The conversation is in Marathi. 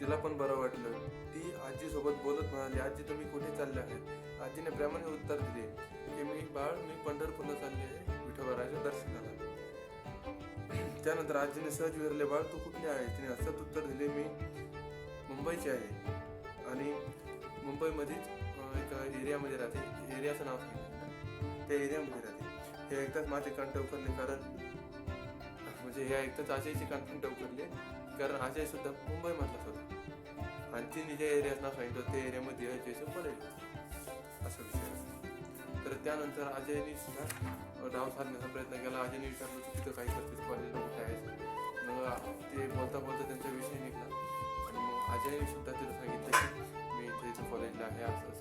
तिला पण बरं वाटलं. ती आजीसोबत बोलत म्हणाली, आजी तुम्ही कुठे चालले आहेत? आजीने प्रेमाने उत्तर दिले की मी पंढरपूरला चालले आहे विठोबाराच्या दर्शनाला. त्यानंतर आजीने सहज विचारले, बाळ तू कुठले आहे? तिने हसत उत्तर दिले, मी मुंबईचे आहे आणि मुंबईमध्येच एका एरियामध्ये राहते. एरियाचं नाव सांगितलं, त्या एरियामध्ये राहते. हे एकदाच माझे कान टवकारले, कारण म्हणजे हे एकदाच अजयचे कान पण टवकारले, कारण अजय सुद्धा मुंबईमधलाच होता आणि तिने ज्या एरियाचं नाव सांगितलं त्या एरियामध्ये यायचं बोलायचं असा विषय. तर त्यानंतर अजयने सुद्धा नाव सांगण्याचा प्रयत्न केला. अजयने विचारलं तू तिथं काय करतेस, कॉलेजला कुठे आहेस? मग ते बोलता बोलता त्यांचा विषय निघाला आणि मग अजयने सुद्धा तिला सांगितलं की मी इथे कॉलेजला आहे असं.